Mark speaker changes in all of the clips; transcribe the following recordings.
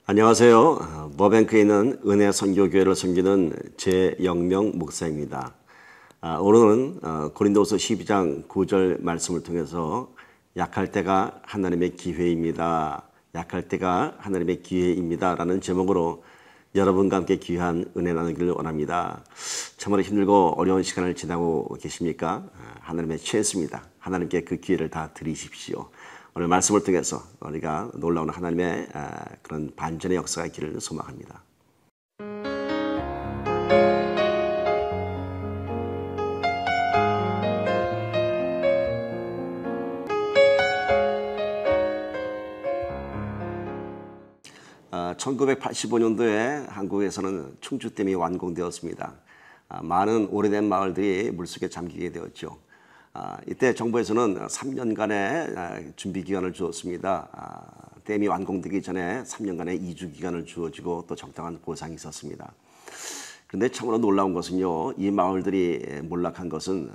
Speaker 1: 안녕하세요. 머뱅크에 있는 은혜 선교교회를 섬기는 제영명 목사입니다. 오늘은 고린도서 12장 9절 말씀을 통해서 약할 때가 하나님의 기회입니다. 약할 때가 하나님의 기회입니다. 라는 제목으로 여러분과 함께 귀한 은혜 나누기를 원합니다. 참으로 힘들고 어려운 시간을 지나고 계십니까? 하나님의 최애입니다. 하나님께 그 기회를 다 드리십시오. 오늘 말씀을 통해서 우리가 놀라운 하나님의 그런 반전의 역사가 있기를 소망합니다. 아, 1985년도에 한국에서는 충주댐이 완공되었습니다. 많은 오래된 마을들이 물속에 잠기게 되었죠. 이때 정부에서는 3년간의 준비 기간을 주었습니다. 댐이 완공되기 전에 3년간의 이주 기간을 주어지고 또 적당한 보상이 있었습니다. 그런데 참으로 놀라운 것은요, 이 마을들이 몰락한 것은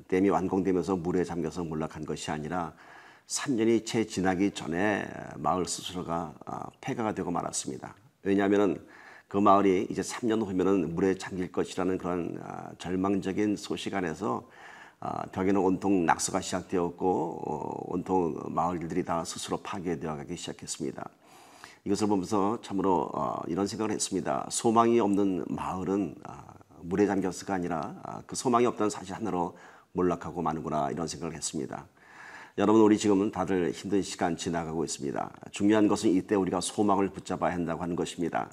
Speaker 1: 댐이 완공되면서 물에 잠겨서 몰락한 것이 아니라 3년이 채 지나기 전에 마을 스스로가 폐가가 되고 말았습니다. 왜냐하면 그 마을이 이제 3년 후면은 물에 잠길 것이라는 그런 절망적인 소식 안에서 벽에는 온통 낙서가 시작되었고 온통 마을들이 다 스스로 파괴되어 가기 시작했습니다. 이것을 보면서 참으로 이런 생각을 했습니다. 소망이 없는 마을은 물에 잠겼을가 아니라 그 소망이 없다는 사실 하나로 몰락하고 마는구나, 이런 생각을 했습니다. 여러분, 우리 지금은 다들 힘든 시간 지나가고 있습니다. 중요한 것은 이때 우리가 소망을 붙잡아야 한다고 하는 것입니다.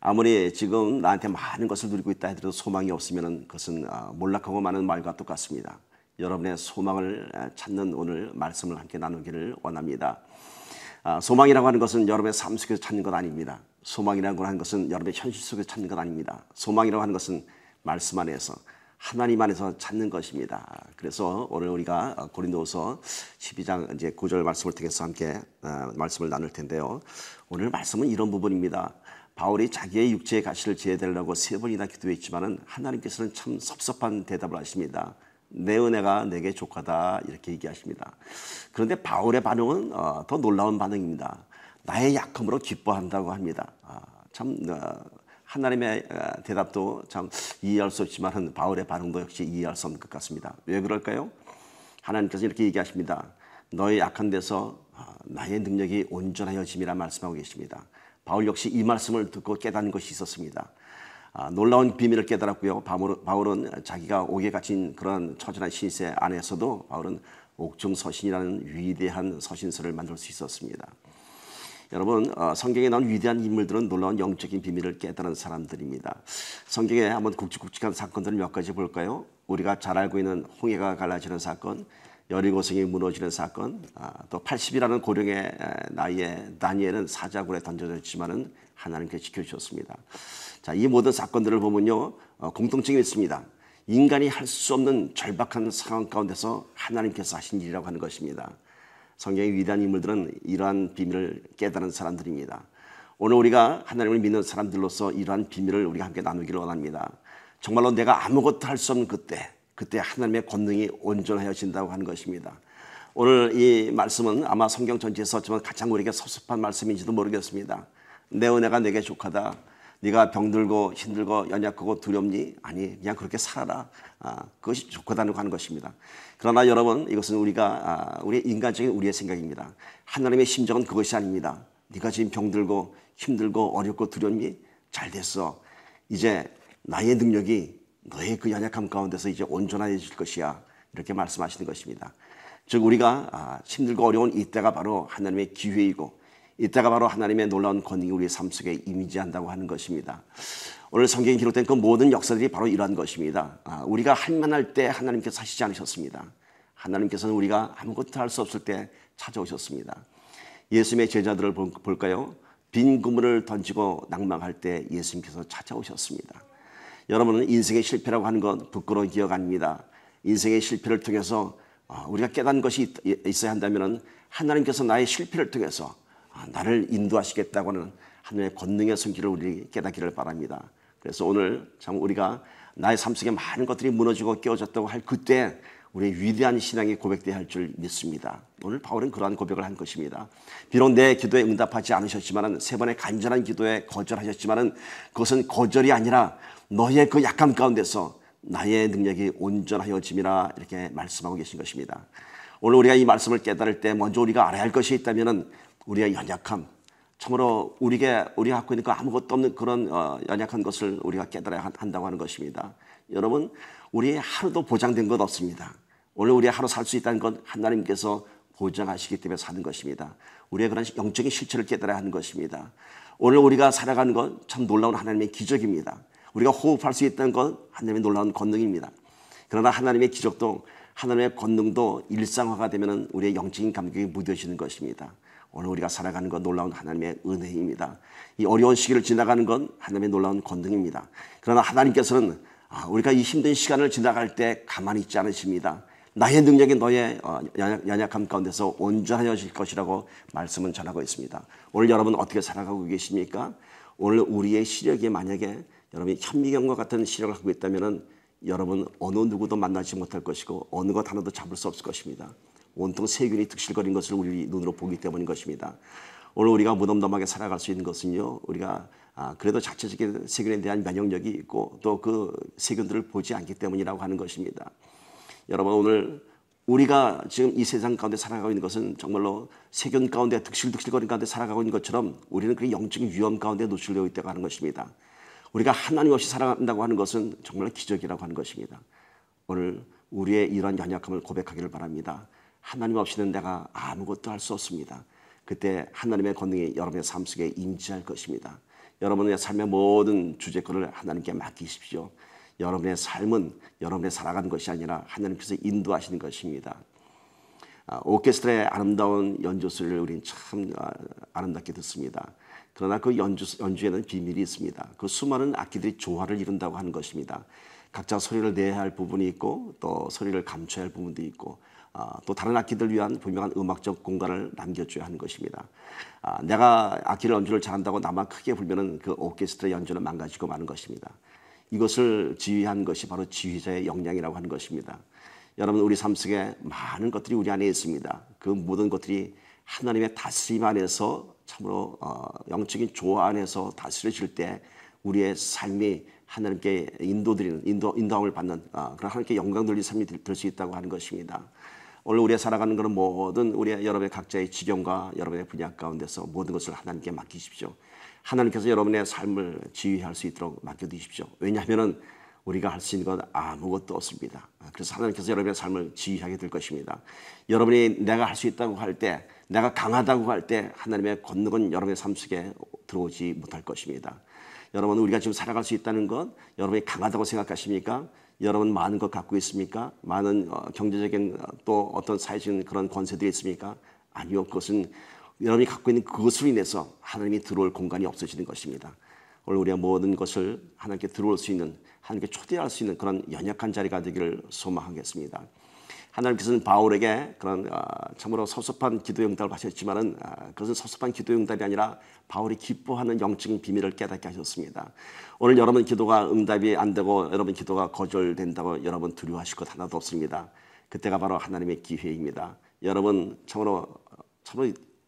Speaker 1: 아무리 지금 나한테 많은 것을 누리고 있다 하더라도 소망이 없으면 그것은 몰락하고 마는 말과 똑같습니다. 여러분의 소망을 찾는 오늘 말씀을 함께 나누기를 원합니다. 소망이라고 하는 것은 여러분의 삶 속에서 찾는 것 아닙니다. 소망이라고 하는 것은 여러분의 현실 속에서 찾는 것 아닙니다. 소망이라고 하는 것은 말씀 안에서, 하나님 안에서 찾는 것입니다. 그래서 오늘 우리가 고린도서 12장 이제 9절 말씀을 통해서 함께 말씀을 나눌 텐데요. 오늘 말씀은 이런 부분입니다. 바울이 자기의 육체의 가시를 제어되려고 3번이나 기도했지만은 하나님께서는 참 섭섭한 대답을 하십니다. 내 은혜가 내게 족하다, 이렇게 얘기하십니다. 그런데 바울의 반응은 더 놀라운 반응입니다. 나의 약함으로 기뻐한다고 합니다. 참 하나님의 대답도 참 이해할 수 없지만 바울의 반응도 역시 이해할 수 없는 것 같습니다. 왜 그럴까요? 하나님께서 이렇게 얘기하십니다. 너의 약한 데서 나의 능력이 온전하여짐이라 말씀하고 계십니다. 바울 역시 이 말씀을 듣고 깨닫는 것이 있었습니다. 놀라운 비밀을 깨달았고요. 바울은 자기가 옥에 갇힌 그런 처절한 신세 안에서도 바울은 옥중서신이라는 위대한 서신서를 만들 수 있었습니다. 여러분, 성경에 나온 위대한 인물들은 놀라운 영적인 비밀을 깨달은 사람들입니다. 성경에 한번 굵직굵직한 사건들을 몇 가지 볼까요? 우리가 잘 알고 있는 홍해가 갈라지는 사건, 여리고성이 무너지는 사건, 또 80이라는 고령의 나이에 다니엘은 사자굴에 던져졌지만은 하나님께 지켜주셨습니다. 자, 이 모든 사건들을 보면요, 공통점이 있습니다. 인간이 할 수 없는 절박한 상황 가운데서 하나님께서 하신 일이라고 하는 것입니다. 성경의 위대한 인물들은 이러한 비밀을 깨달은 사람들입니다. 오늘 우리가 하나님을 믿는 사람들로서 이러한 비밀을 우리가 함께 나누기를 원합니다. 정말로 내가 아무것도 할 수 없는 그때 하나님의 권능이 온전하여진다고 하는 것입니다. 오늘 이 말씀은 아마 성경 전체에서 썼지만 가장 우리에게 섭섭한 말씀인지도 모르겠습니다. 내 은혜가 내게 족하다. 네가 병들고 힘들고 연약하고 두렵니? 아니, 그냥 그렇게 살아라. 그것이 좋다고 하는 것입니다. 그러나 여러분, 이것은 우리 인간적인 우리의 생각입니다. 하나님의 심정은 그것이 아닙니다. 네가 지금 병들고 힘들고 어렵고 두렵니? 잘 됐어. 이제 나의 능력이 너의 그 연약함 가운데서 이제 온전해질 것이야, 이렇게 말씀하시는 것입니다. 즉 우리가 힘들고 어려운 이때가 바로 하나님의 기회이고, 이때가 바로 하나님의 놀라운 권능이 우리의 삶 속에 이미지한다고 하는 것입니다. 오늘 성경에 기록된 그 모든 역사들이 바로 이러한 것입니다. 우리가 할 만할 때 하나님께서 하시지 않으셨습니다. 하나님께서는 우리가 아무것도 할 수 없을 때 찾아오셨습니다. 예수님의 제자들을 볼까요? 빈 그물을 던지고 낭망할 때 예수님께서 찾아오셨습니다. 여러분은 인생의 실패라고 하는 건 부끄러운 기억 아닙니다. 인생의 실패를 통해서 우리가 깨닫는 것이 있어야 한다면 하나님께서 나의 실패를 통해서 나를 인도하시겠다고 하는 하나님의 권능의 손길을 우리 깨닫기를 바랍니다. 그래서 오늘 참 우리가 나의 삶 속에 많은 것들이 무너지고 깨어졌다고 할 그때 우리의 위대한 신앙이 고백되어야 할 줄 믿습니다. 오늘 바울은 그러한 고백을 한 것입니다. 비록 내 기도에 응답하지 않으셨지만, 세 번의 간절한 기도에 거절하셨지만, 그것은 거절이 아니라 너의 그 약함 가운데서 나의 능력이 온전하여짐이라, 이렇게 말씀하고 계신 것입니다. 오늘 우리가 이 말씀을 깨달을 때 먼저 우리가 알아야 할 것이 있다면 우리의 연약함, 참으로 우리가 갖고 있는 그 아무것도 없는 그런 연약한 것을 우리가 깨달아야 한다고 하는 것입니다. 여러분, 우리 하루도 보장된 것 없습니다. 오늘 우리 하루 살 수 있다는 건 하나님께서 보장하시기 때문에 사는 것입니다. 우리의 그런 영적인 실체를 깨달아야 하는 것입니다. 오늘 우리가 살아가는 건 참 놀라운 하나님의 기적입니다. 우리가 호흡할 수 있다는 건 하나님의 놀라운 권능입니다. 그러나 하나님의 기적도, 하나님의 권능도 일상화가 되면 우리의 영적인 감격이 무뎌지는 것입니다. 오늘 우리가 살아가는 건 놀라운 하나님의 은혜입니다. 이 어려운 시기를 지나가는 건 하나님의 놀라운 권능입니다. 그러나 하나님께서는 우리가 이 힘든 시간을 지나갈 때 가만히 있지 않으십니다. 나의 능력이 너의 연약함 가운데서 온전하여질 것이라고 말씀은 전하고 있습니다. 오늘 여러분 어떻게 살아가고 계십니까? 오늘 우리의 시력이 만약에 여러분이 현미경과 같은 시력을 갖고 있다면 여러분 어느 누구도 만나지 못할 것이고 어느 것 하나도 잡을 수 없을 것입니다. 온통 세균이 득실거린 것을 우리 눈으로 보기 때문인 것입니다. 오늘 우리가 무덤덤하게 살아갈 수 있는 것은요, 우리가 그래도 자체적인 세균에 대한 면역력이 있고 또 그 세균들을 보지 않기 때문이라고 하는 것입니다. 여러분, 오늘 우리가 지금 이 세상 가운데 살아가고 있는 것은 정말로 세균 가운데 득실거린 가운데 살아가고 있는 것처럼 우리는 그 영적인 위험 가운데 노출되어 있다고 하는 것입니다. 우리가 하나님 없이 살아간다고 하는 것은 정말 기적이라고 하는 것입니다. 오늘 우리의 이러한 연약함을 고백하기를 바랍니다. 하나님 없이는 내가 아무것도 할 수 없습니다. 그때 하나님의 권능이 여러분의 삶 속에 임재할 것입니다. 여러분의 삶의 모든 주제권을 하나님께 맡기십시오. 여러분의 삶은 여러분의 살아가는 것이 아니라 하나님께서 인도하시는 것입니다. 오케스트라의 아름다운 연주소리를 우리는 참 아름답게 듣습니다. 그러나 그 연주에는 비밀이 있습니다. 그 수많은 악기들이 조화를 이룬다고 하는 것입니다. 각자 소리를 내야 할 부분이 있고 또 소리를 감춰야 할 부분도 있고 또 다른 악기들 위한 분명한 음악적 공간을 남겨줘야 하는 것입니다. 내가 악기를 연주를 잘한다고 나만 크게 불면은 그 오케스트라 연주는 망가지고 마는 것입니다. 이것을 지휘한 것이 바로 지휘자의 역량이라고 하는 것입니다. 여러분, 우리 삶 속에 많은 것들이 우리 안에 있습니다. 그 모든 것들이 하나님의 다스림 안에서 참으로 영적인 조화 안에서 다스려질 때 우리의 삶이 하나님께 인도함을 받는 그런 하나님께 영광 돌리는 삶이 될 수 있다고 하는 것입니다. 오늘 우리가 살아가는 것은 모든 여러분의 각자의 지경과 여러분의 분야 가운데서 모든 것을 하나님께 맡기십시오. 하나님께서 여러분의 삶을 지휘할 수 있도록 맡겨두십시오. 왜냐하면 우리가 할 수 있는 건 아무것도 없습니다. 그래서 하나님께서 여러분의 삶을 지휘하게 될 것입니다. 여러분이 내가 할 수 있다고 할 때, 내가 강하다고 할 때 하나님의 권능은 여러분의 삶 속에 들어오지 못할 것입니다. 여러분, 우리가 지금 살아갈 수 있다는 것, 여러분이 강하다고 생각하십니까? 여러분 많은 것 갖고 있습니까? 많은 경제적인 또 어떤 사회적인 그런 권세들이 있습니까? 아니요. 그것은 여러분이 갖고 있는 그것으로 인해서 하나님이 들어올 공간이 없어지는 것입니다. 오늘 우리가 모든 것을 하나님께 들어올 수 있는, 하나님께 초대할 수 있는 그런 연약한 자리가 되기를 소망하겠습니다. 하나님께서는 바울에게 그런 참으로 섭섭한 기도 응답을 하셨지만은 그것은 섭섭한 기도 응답이 아니라 바울이 기뻐하는 영적인 비밀을 깨닫게 하셨습니다. 오늘 여러분 기도가 응답이 안 되고 여러분 기도가 거절된다고 여러분 두려워하실 것 하나도 없습니다. 그때가 바로 하나님의 기회입니다. 여러분 참으로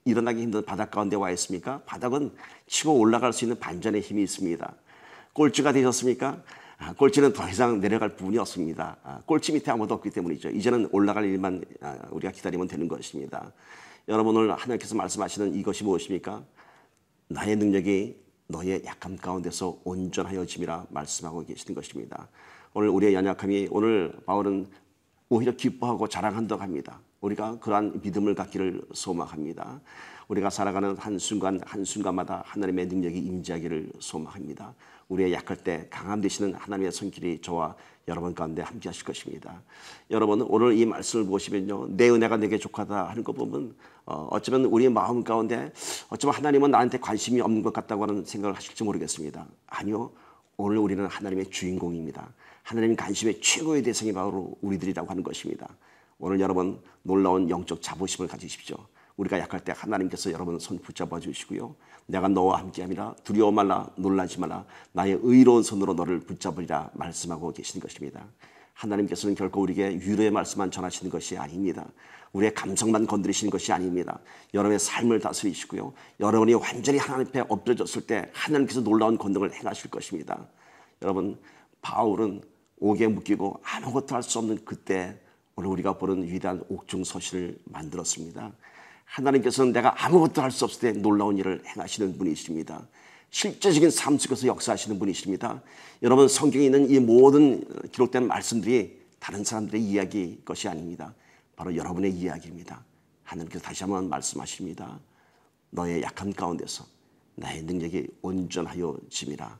Speaker 1: 일어나기 힘든 바닥 가운데 와 있습니까? 바닥은 치고 올라갈 수 있는 반전의 힘이 있습니다. 꼴찌가 되셨습니까? 꼴찌는 더 이상 내려갈 부분이 없습니다. 꼴찌 밑에 아무도 없기 때문이죠. 이제는 올라갈 일만 우리가 기다리면 되는 것입니다. 여러분, 오늘 하나님께서 말씀하시는 이것이 무엇입니까? 나의 능력이 너의 약함 가운데서 온전하여짐이라 말씀하고 계시는 것입니다. 오늘 우리의 연약함이, 오늘 바울은 오히려 기뻐하고 자랑한다고 합니다. 우리가 그러한 믿음을 갖기를 소망합니다. 우리가 살아가는 한순간마다 하나님의 능력이 임재하기를 소망합니다. 우리의 약할 때 강함 되시는 하나님의 손길이 저와 여러분 가운데 함께 하실 것입니다. 여러분, 오늘 이 말씀을 보시면요, 내 은혜가 내게 족하다 하는 거 보면 어쩌면 우리의 마음 가운데 어쩌면 하나님은 나한테 관심이 없는 것 같다고 하는 생각을 하실지 모르겠습니다. 아니요, 오늘 우리는 하나님의 주인공입니다. 하나님 관심의 최고의 대상이 바로 우리들이라고 하는 것입니다. 오늘 여러분 놀라운 영적 자부심을 가지십시오. 우리가 약할 때 하나님께서 여러분 손 붙잡아 주시고요, 내가 너와 함께함이라, 두려워 말라, 놀라지 말라, 나의 의로운 손으로 너를 붙잡으리라 말씀하고 계시는 것입니다. 하나님께서는 결코 우리에게 위로의 말씀만 전하시는 것이 아닙니다. 우리의 감성만 건드리시는 것이 아닙니다. 여러분의 삶을 다스리시고요. 여러분이 완전히 하나님 앞에 엎드려졌을 때 하나님께서 놀라운 권능을 행하실 것입니다. 여러분, 바울은 옥에 묶이고 아무것도 할 수 없는 그때 오늘 우리가 보는 위대한 옥중서신을 만들었습니다. 하나님께서는 내가 아무것도 할 수 없을 때 놀라운 일을 행하시는 분이십니다. 실제적인 삶 속에서 역사하시는 분이십니다. 여러분, 성경에 있는 이 모든 기록된 말씀들이 다른 사람들의 이야기 것이 아닙니다. 바로 여러분의 이야기입니다. 하나님께서 다시 한번 말씀하십니다. 너의 약함 가운데서 나의 능력이 온전하여 짐이라.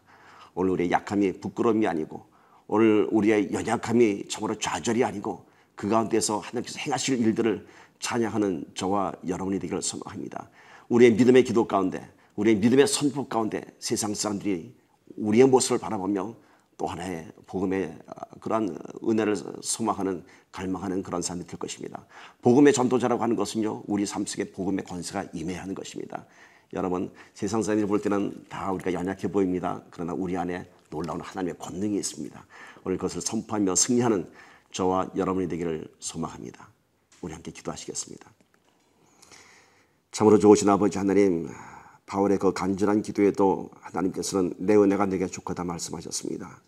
Speaker 1: 오늘 우리의 약함이 부끄러움이 아니고 오늘 우리의 연약함이 참으로 좌절이 아니고 그 가운데서 하나님께서 행하실 일들을 찬양하는 저와 여러분이 되기를 소망합니다. 우리의 믿음의 기도 가운데, 우리의 믿음의 선포 가운데 세상 사람들이 우리의 모습을 바라보며 또 하나의 복음의 그러한 은혜를 소망하는, 갈망하는 그런 사람이 될 것입니다. 복음의 전도자라고 하는 것은요, 우리 삶 속에 복음의 권세가 임해야 하는 것입니다. 여러분, 세상 사람들이 볼 때는 다 우리가 연약해 보입니다. 그러나 우리 안에 놀라운 하나님의 권능이 있습니다. 오늘 그것을 선포하며 승리하는 저와 여러분이 되기를 소망합니다. 우리 함께 기도하시겠습니다. 참으로 좋으신 아버지 하나님, 바울의 그 간절한 기도에도 하나님께서는 내 은혜가 내게 족하다 말씀하셨습니다.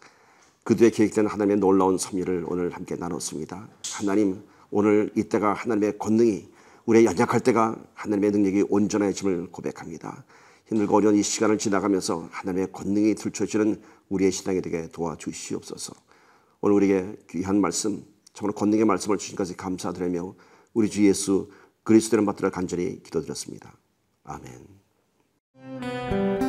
Speaker 1: 그들의 계획된 하나님의 놀라운 섭리를 오늘 함께 나눴습니다. 하나님, 오늘 이때가 하나님의 권능이, 우리의 연약할 때가 하나님의 능력이 온전해짐을 고백합니다. 힘들고 어려운 이 시간을 지나가면서 하나님의 권능이 들춰지는 우리의 신앙이 되게 도와주시옵소서. 오늘 우리에게 귀한 말씀, 정말 권능의 말씀을 주신 것에 감사드리며 우리 주 예수 그리스도를 받들어 간절히 기도드렸습니다. 아멘.